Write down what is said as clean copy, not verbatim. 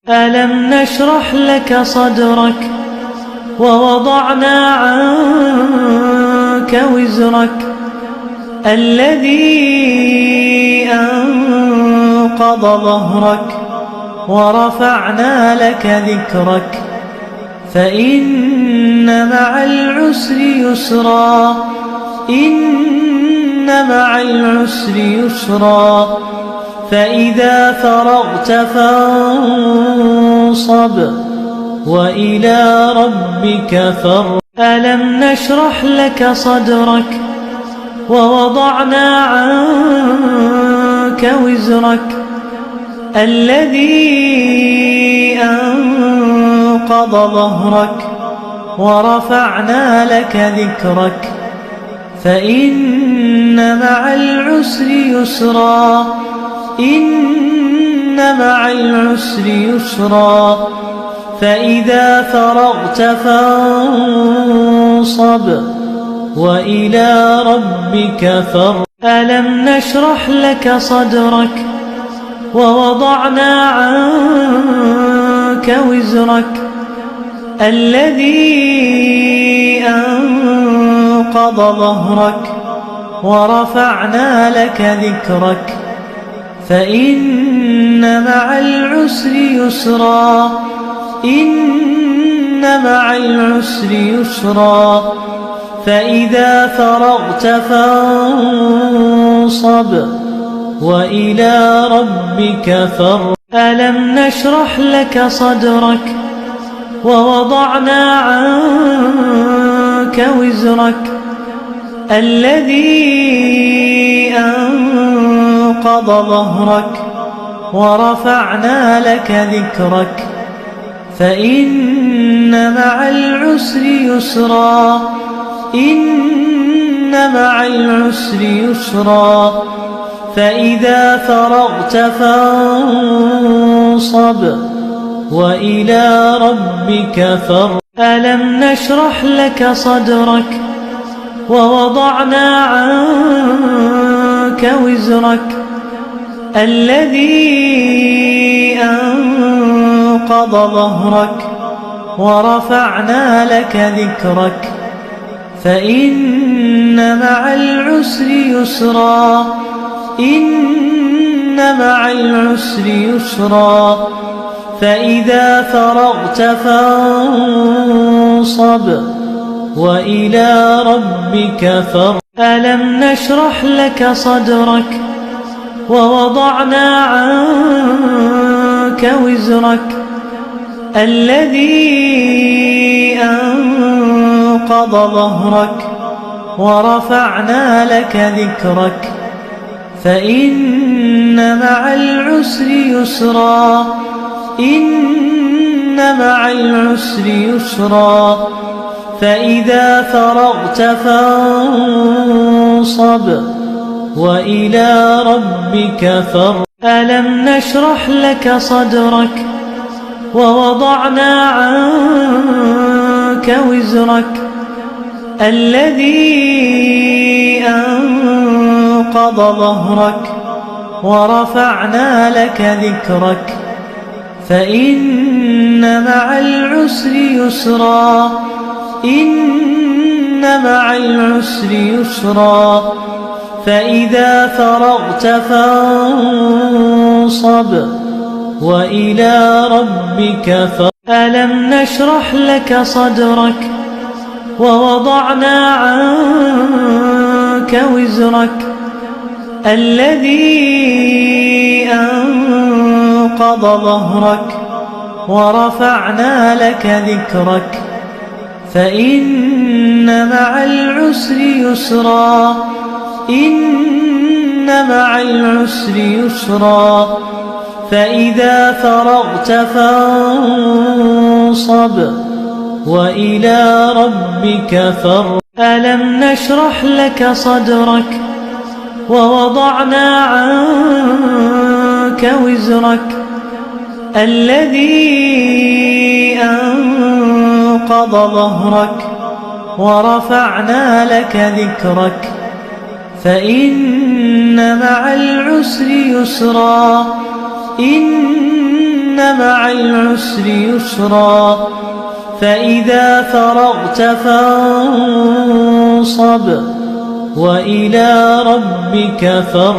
ألم نشرح لك صدرك ووضعنا عنك وزرك الذي أنقض ظهرك ورفعنا لك ذكرك فإن مع العسر يسرا إن مع العسر يسرا فإذا فرغت فانصب وإلى ربك فارغب ألم نشرح لك صدرك ووضعنا عنك وزرك الذي أنقض ظهرك ورفعنا لك ذكرك فإن مع العسر يسرا إن مع العسر يسرا فإذا فرغت فانصب وإلى ربك فارغب ألم نشرح لك صدرك ووضعنا عنك وزرك الذي أنقض ظهرك ورفعنا لك ذكرك فإن مع العسر يسرا إن مع العسر يسرا فإذا فرغت فانصب وإلى ربك فارغب ألم نشرح لك صدرك ووضعنا عنك وزرك الذي أنقض ظهرك ورفعنا لك ذكرك فإن مع العسر يسرا إن مع العسر يسرا فإذا فرغت فانصب وإلى ربك فارغب ألم نشرح لك صدرك ووضعنا عنك وزرك الذي أنقض ظهرك ورفعنا لك ذكرك فإن مع العسر يسرا إن مع العسر يسرا فإذا فرغت فانصب وإلى ربك فارغب ألم نشرح لك صدرك ووضعنا عنك وزرك الذي أنقض ظهرك ورفعنا لك ذكرك فإن مع العسر يسرا إن مع العسر يسرا فإذا فرغت فانصب وإلى ربك فارغب ألم نشرح لك صدرك ووضعنا عنك وزرك الذي أنقض ظهرك ورفعنا لك ذكرك فإن مع العسر يسرا إن مع العسر يسرا فإذا فرغت فانصب وإلى ربك فارغب ألم نشرح لك صدرك ووضعنا عنك وزرك الذي أنقض ظهرك ورفعنا لك ذكرك فإن مع العسر يسرا إن مع العسر يسرا فإذا فرغت فانصب وإلى ربك فارغب ألم نشرح لك صدرك ووضعنا عنك وزرك الذي أنقض ظهرك ورفعنا لك ذكرك فإن مع العسر يسرا إن مع العسر يسرا فإذا فرغت فانصب وإلى ربك فارغب.